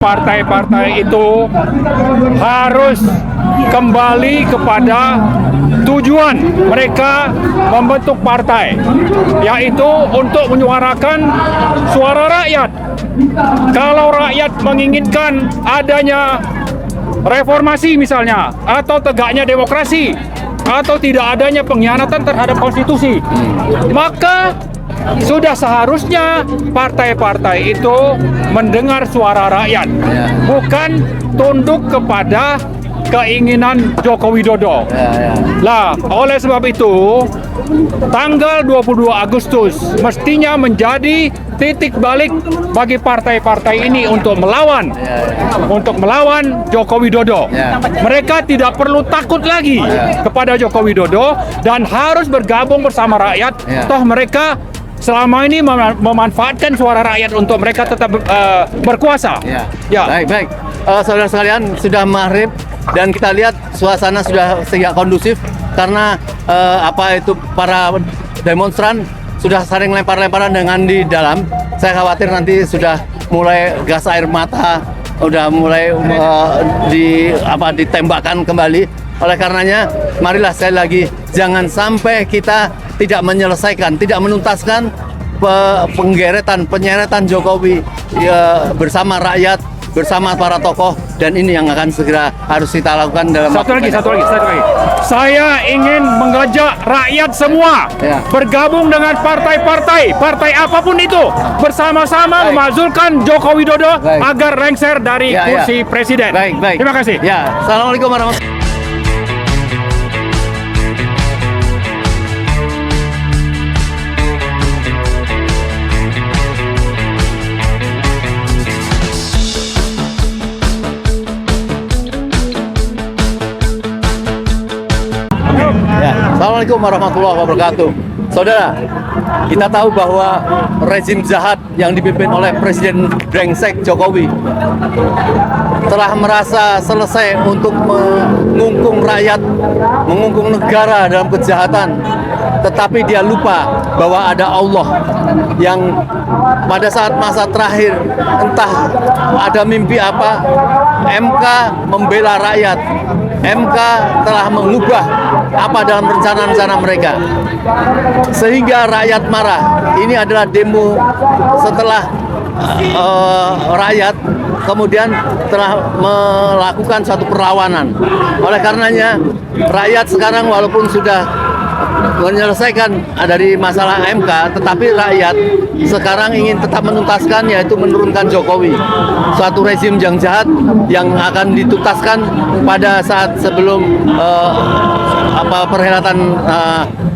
Partai-partai itu harus kembali kepada tujuan mereka membentuk partai, yaitu untuk menyuarakan suara rakyat. Kalau rakyat menginginkan adanya reformasi misalnya, atau tegaknya demokrasi, atau tidak adanya pengkhianatan terhadap konstitusi, maka sudah seharusnya partai-partai itu mendengar suara rakyat, bukan tunduk kepada keinginan Joko Widodo. Lah, oleh sebab itu, tanggal 22 Agustus mestinya menjadi titik balik bagi partai-partai ini untuk melawan Joko Widodo. Mereka tidak perlu takut lagi kepada Joko Widodo dan harus bergabung bersama rakyat. Toh mereka selama ini memanfaatkan suara rakyat untuk mereka tetap berkuasa. Baik. Saudara sekalian, sudah maghrib dan kita lihat suasana sudah tidak kondusif karena para demonstran sudah saling lempar-lemparan dengan di dalam. Saya khawatir nanti sudah mulai gas air mata, sudah mulai ditembakkan kembali. Oleh karenanya, marilah sekali lagi jangan sampai kita tidak menyelesaikan, tidak menuntaskan penyeretan Jokowi bersama rakyat, bersama para tokoh, dan ini yang akan segera harus kita lakukan dalam satu lagi. Saya ingin mengajak rakyat semua bergabung dengan partai apapun itu, bersama-sama memakzulkan Joko Widodo agar lengser dari kursi presiden. Baik. Terima kasih. Assalamualaikum warahmatullahi wabarakatuh. Assalamualaikum warahmatullahi wabarakatuh. Saudara, kita tahu bahwa rezim jahat yang dipimpin oleh Presiden brengsek Jokowi telah merasa selesai untuk mengungkung rakyat, mengungkung negara dalam kejahatan. Tetapi dia lupa bahwa ada Allah yang pada saat masa terakhir, entah ada mimpi apa, MK membela rakyat. MK telah mengubah apa dalam rencana-rencana mereka, sehingga rakyat marah. Ini adalah demo setelah rakyat kemudian telah melakukan suatu perlawanan. Oleh karenanya, rakyat sekarang walaupun sudah menyelesaikan dari masalah MK, tetapi rakyat sekarang ingin tetap menuntaskan, yaitu menurunkan Jokowi, suatu rezim yang jahat yang akan dituntaskan pada saat sebelum perhelatan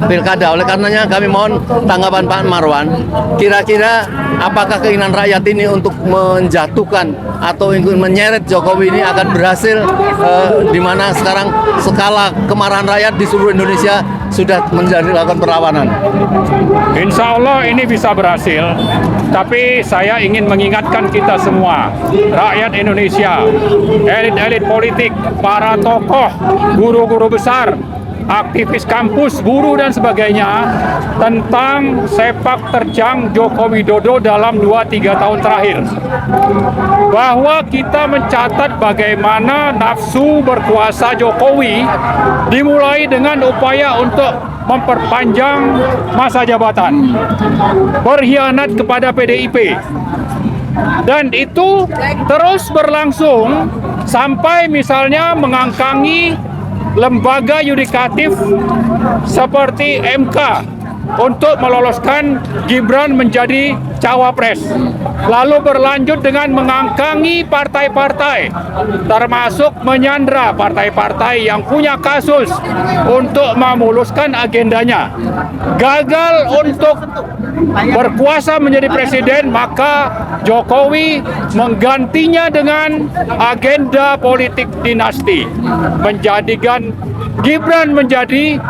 pilkada. Oleh karenanya kami mohon tanggapan Pak Marwan, kira-kira apakah keinginan rakyat ini untuk menjatuhkan atau ingin menyeret Jokowi ini akan berhasil, di mana sekarang skala kemarahan rakyat di seluruh Indonesia sudah menjadi lakukan perlawanan. Insya Allah ini bisa berhasil, tapi saya ingin mengingatkan kita semua, rakyat Indonesia, elit-elit politik, para tokoh, guru-guru besar, aktivis kampus, buruh dan sebagainya, tentang sepak terjang Joko Widodo dalam 2-3 tahun terakhir. Bahwa kita mencatat bagaimana nafsu berkuasa Jokowi dimulai dengan upaya untuk memperpanjang masa jabatan, berkhianat kepada PDIP, dan itu terus berlangsung sampai misalnya mengangkangi lembaga yudikatif seperti MK untuk meloloskan Gibran menjadi cawapres, lalu berlanjut dengan mengangkangi partai-partai, termasuk menyandra partai-partai yang punya kasus untuk memuluskan agendanya. Gagal untuk berkuasa menjadi presiden, maka Jokowi menggantinya dengan agenda politik dinasti, menjadikan Gibran menjadi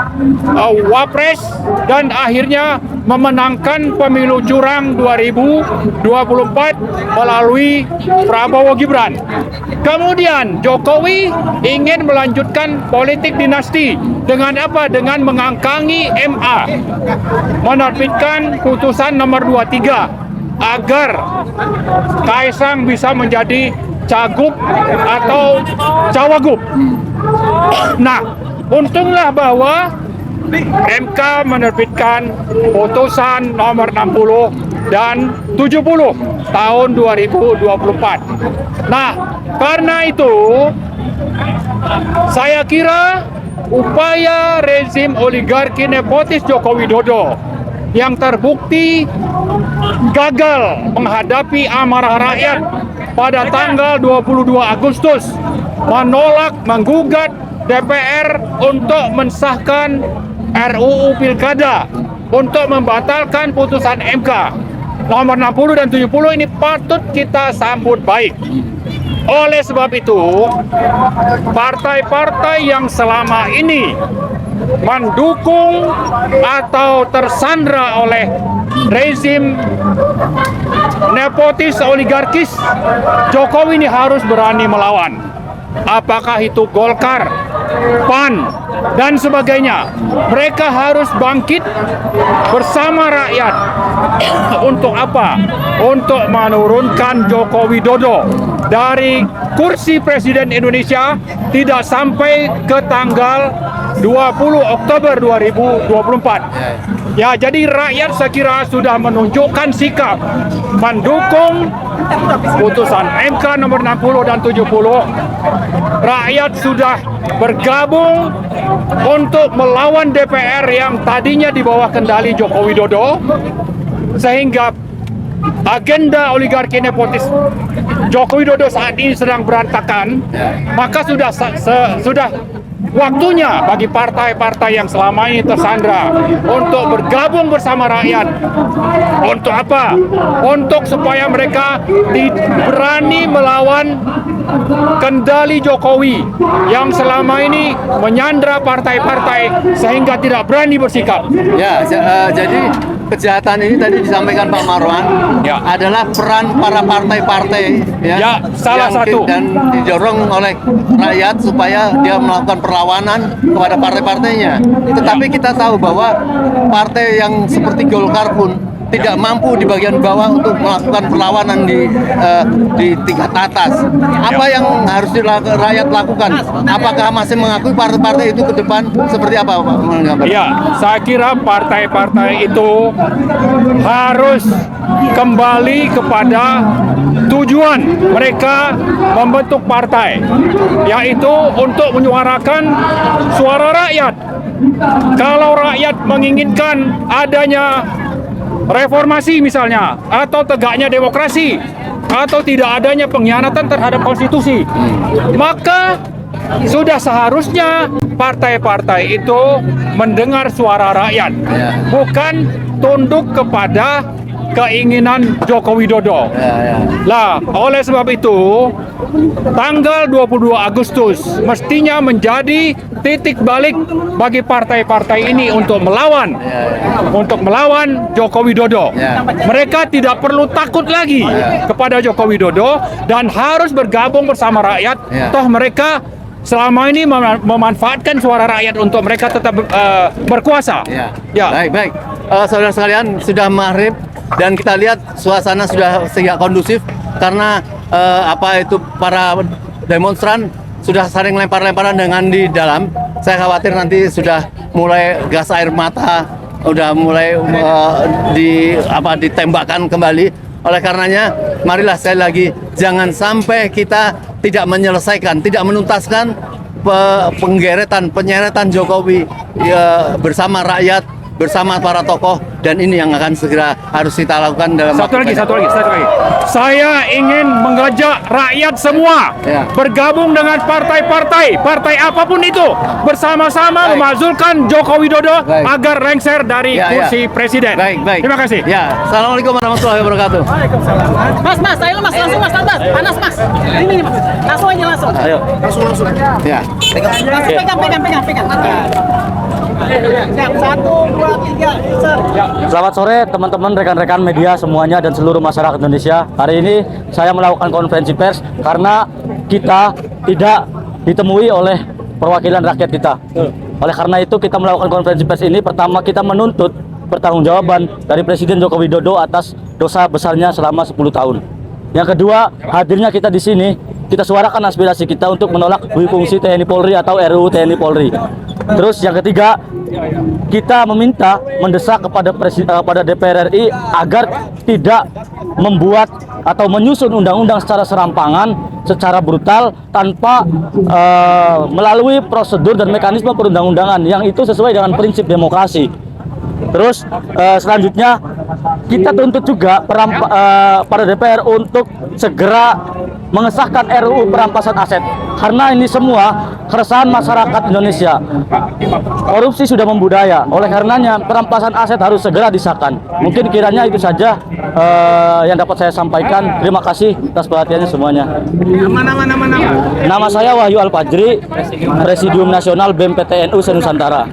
wapres dan akhirnya memenangkan pemilu curang 2024 melalui Prabowo Gibran. Kemudian Jokowi ingin melanjutkan politik dinasti dengan apa? Dengan mengangkangi MA, menerbitkan putusan nomor 23 agar Kaisang bisa menjadi cagup atau cawagup. Nah, untunglah bahwa MK menerbitkan putusan nomor 60 dan 70 tahun 2024. Nah, karena itu saya kira upaya rezim oligarki nepotis Joko Widodo yang terbukti gagal menghadapi amarah rakyat pada tanggal 22 Agustus menolak menggugat DPR untuk mensahkan RUU Pilkada untuk membatalkan putusan MK nomor 60 dan 70 ini patut kita sambut baik. Oleh sebab itu, partai-partai yang selama ini mendukung atau tersandra oleh rezim nepotis oligarkis Jokowi ini harus berani melawan. Apakah itu Golkar, PAN, dan sebagainya. Mereka harus bangkit bersama rakyat. Untuk apa? Untuk menurunkan Joko Widodo dari kursi Presiden Indonesia tidak sampai ke tanggal 20 Oktober 2024. Ya, jadi rakyat saya kira sudah menunjukkan sikap mendukung putusan MK nomor 60 dan 70. Rakyat sudah bergabung untuk melawan DPR yang tadinya di bawah kendali Joko Widodo, sehingga agenda oligarki nepotis Joko Widodo saat ini sedang berantakan. Maka sudah waktunya bagi partai-partai yang selama ini tersandra untuk bergabung bersama rakyat. Untuk apa? Untuk supaya mereka berani melawan kendali Jokowi yang selama ini menyandra partai-partai sehingga tidak berani bersikap. Ya, jadi kejahatan ini tadi disampaikan Pak Marwan adalah peran para partai-partai salah satu dan didorong oleh rakyat supaya dia melakukan perlawanan kepada partai-partainya. Tetapi kita tahu bahwa partai yang seperti Golkar pun tidak mampu di bagian bawah untuk melakukan perlawanan di tingkat atas. Apa yang harus rakyat lakukan? Apakah masih mengakui partai-partai itu ke depan seperti apa, Pak? Ya, saya kira partai-partai itu harus kembali kepada tujuan mereka membentuk partai, yaitu untuk menyuarakan suara rakyat. Kalau rakyat menginginkan adanya reformasi misalnya, atau tegaknya demokrasi, atau tidak adanya pengkhianatan terhadap konstitusi, maka sudah seharusnya partai-partai itu mendengar suara rakyat, bukan tunduk kepada keinginan Joko Widodo. Lah, oleh sebab itu, tanggal 22 Agustus mestinya menjadi titik balik bagi partai-partai ini untuk melawan Joko Widodo. Mereka tidak perlu takut lagi kepada Joko Widodo dan harus bergabung bersama rakyat. Toh mereka selama ini memanfaatkan suara rakyat untuk mereka tetap berkuasa. Baik. Saudara sekalian, sudah maghrib dan kita lihat suasana sudah sangat kondusif karena para demonstran sudah saling lempar-lemparan dengan di dalam. Saya khawatir nanti sudah mulai gas air mata, udah mulai ditembakkan kembali. Oleh karenanya, marilah sekali lagi jangan sampai kita tidak menyelesaikan, tidak menuntaskan penyeretan Jokowi bersama rakyat, bersama para tokoh, dan ini yang akan segera harus kita lakukan dalam satu lagi. Saya ingin mengajak rakyat semua bergabung dengan partai apapun itu, bersama-sama memakzulkan Joko Widodo agar lengser dari kursi presiden. Baik. Terima kasih. Assalamualaikum warahmatullahi wabarakatuh. Mas, ayo mas, langsung mas, panas mas. Ini mas, langsung aja langsung. Ayo. Langsung. Ya. Pegang. Yang 1, 2, 3, Selamat sore teman-teman, rekan-rekan media semuanya dan seluruh masyarakat Indonesia. Hari ini saya melakukan konferensi pers karena kita tidak ditemui oleh perwakilan rakyat kita. Oleh karena itu kita melakukan konferensi pers ini. Pertama, kita menuntut pertanggungjawaban dari Presiden Joko Widodo atas dosa besarnya selama 10 tahun. Yang kedua, hadirnya kita di sini, kita suarakan aspirasi kita untuk menolak duifungsi TNI Polri atau RUU TNI Polri. Terus yang ketiga, kita meminta mendesak kepada DPR RI agar tidak membuat atau menyusun undang-undang secara serampangan, secara brutal tanpa melalui prosedur dan mekanisme perundang-undangan yang itu sesuai dengan prinsip demokrasi. Terus selanjutnya kita tuntut juga pada DPR untuk segera mengesahkan RUU perampasan aset, karena ini semua keresahan masyarakat Indonesia. Korupsi sudah membudaya, oleh karenanya perampasan aset harus segera disahkan. Mungkin kiranya itu saja yang dapat saya sampaikan. Terima kasih atas perhatiannya semuanya. Nama saya Wahyu Al-Fajri, Presidium Nasional BEM PTNU se-Nusantara.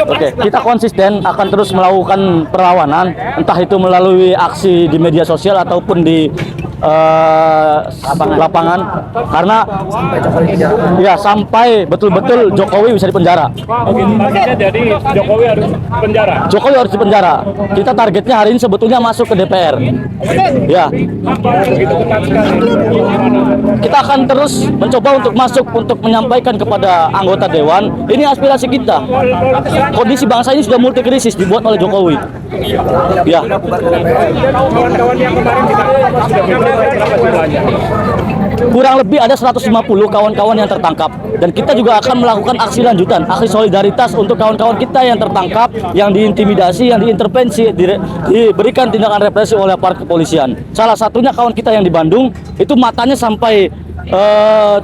Oke, kita konsisten akan terus melakukan perlawanan, entah itu melalui aksi di media sosial ataupun di lapangan, karena ya sampai betul-betul Jokowi bisa dipenjara. Jadi Jokowi harus penjara. Jokowi harus dipenjara. Kita targetnya hari ini sebetulnya masuk ke DPR. Ya. Kita akan terus mencoba untuk masuk untuk menyampaikan kepada anggota dewan, ini aspirasi kita. Kondisi bangsa ini sudah multi krisis dibuat oleh Jokowi. Ya. Kawan-kawan yang kemarin kita sudah berapa jumlahnya? Kurang lebih ada 150 kawan-kawan yang tertangkap, dan kita juga akan melakukan aksi lanjutan, aksi solidaritas untuk kawan-kawan kita yang tertangkap, yang diintimidasi, yang diintervensi, diberikan tindakan represi oleh aparat kepolisian. Salah satunya kawan kita yang di Bandung, itu matanya sampai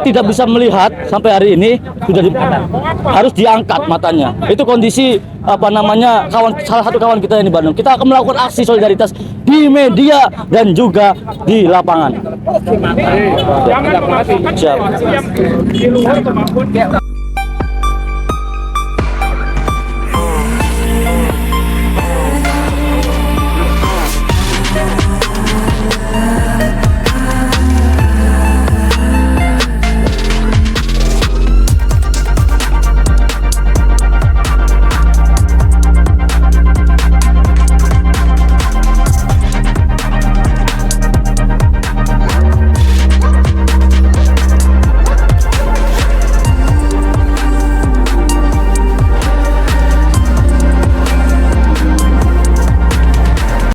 tidak bisa melihat sampai hari ini, harus diangkat matanya. Itu kondisi salah satu kawan kita yang di Bandung. Kita akan melakukan aksi solidaritas di media dan juga di lapangan. Jangan memaksakan Siap. yang di luar kemampuan kita.